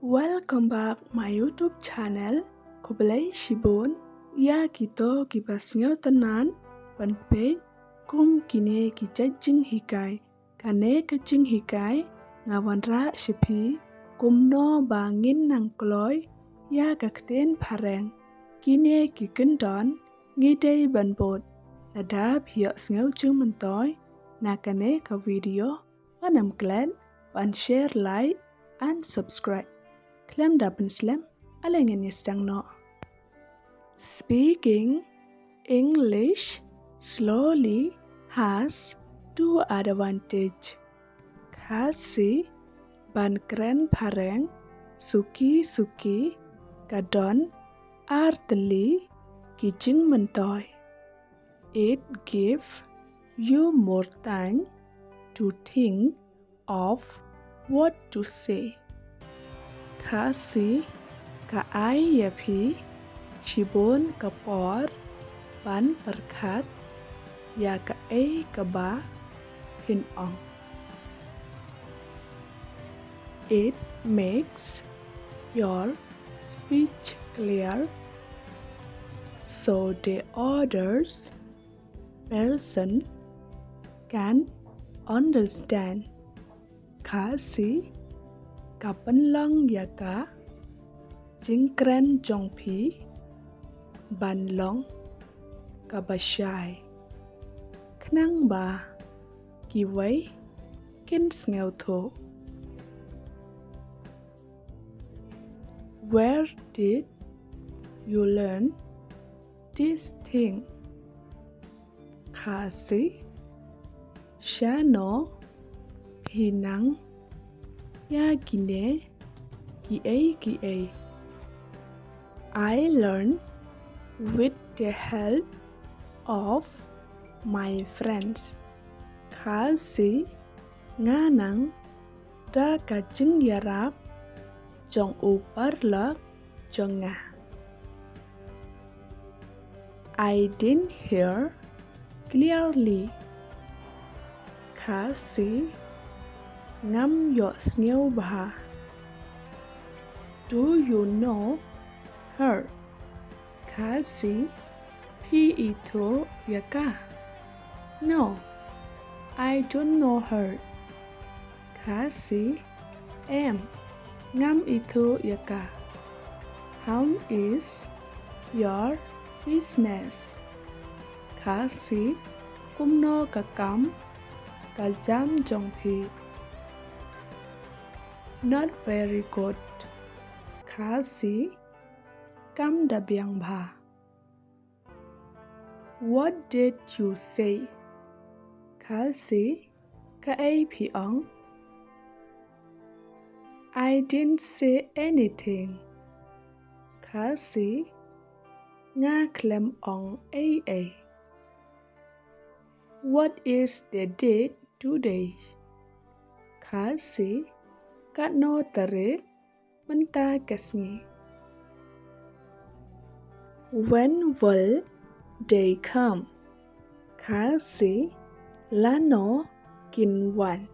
Welcome back my YouTube channel. Kublai Shibon ya kito kibasngyo tanan pan page kum kine kijajing hikai kane kajing hikai ngawanra shipi kumno bangin nang kloy ya kakten pareng kine kikendon ngidei banbot ladab hiyo sngyo chung mentoy nakane ka video panam klan pan share like and subscribe. Klem dapen slam alengin yestang no. Speaking English slowly has two advantage. Kasi ban kren pareng suki kadon arteli kijing mentoy. It give you more time to think of what to say. Kasi ka ai yapi shibon kapor ban perkat ya ka ai kaba pin ong. It makes your speech clear so the others person can understand. Kasi kapan lang yaka jingkren jongpi ban long kabashai knang ba kiway kin sngew tho. Where did you learn this thing? Kasi shano hinang ya gine ki ai. I learned with the help of my friends. Kasi nganang da kajing yarap jong upar lak jonga. I didn't hear clearly. Kasi ngam yo sngew bah. Do you know her? Kasi pi ito yaka. No, I don't know her. Kasi em ngam ito yaka. How is your business? Kasi kumno kakam kajam jongpi. Not very good. Kasi kam dabyang bha. What did you say? Kasi ka ai piong. I didn't say anything. Kasi nga klem ong ai. What is the date today? Kasi kat no tarik menta kasngi. When will they come? Kasi lano kinwan.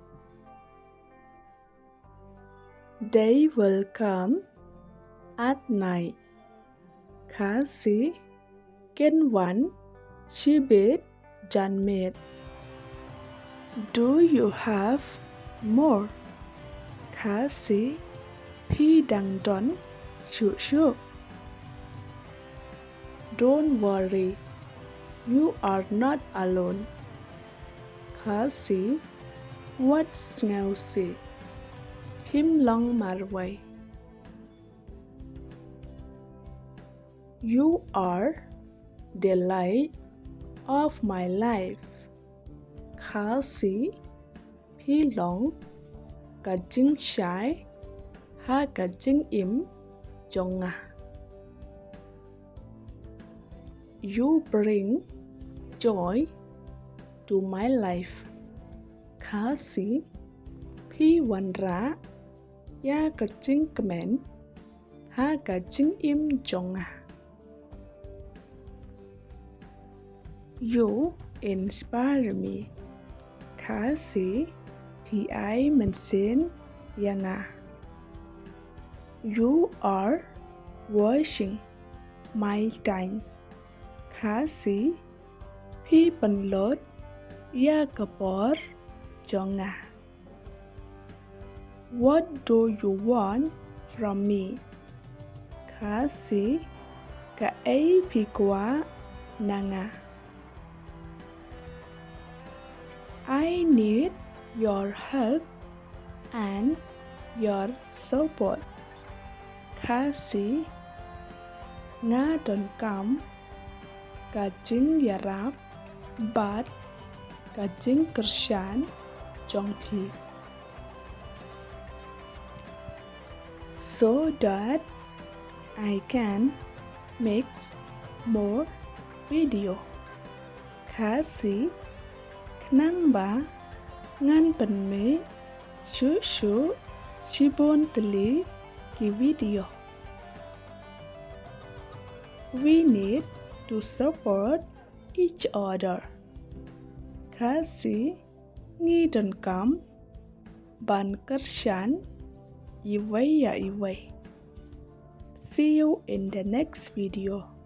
They will come at night. Kasi kinwan shibit janmet. Do you have more? Kasi pi dang don shu. Don't worry, you are not alone. Kasi what sngew si phim long marway. You are the light of my life. Kasi pi long kajing shai ha kajing im jonga. You bring joy to my life. Kasi pi wanra ya kajing kemen ha kajing im jonga. You inspire me. Kasi pi ai mensin yanga. You are wasting my time. Kasi phi penlot ya kapor jonga. What do you want from me? Kasi ka ấy phi quá nanga. I need your help and your support. Kasi nga trần cẩm cả chính gia rap but cả chính kerjaan trong khi so that I can make more video. Kasi nang ba ngan pen me shu shibon teli ki video. We need to support each other. Kasi nghi trần cẩm ban kerjaan iway ya iway. See you in the next video.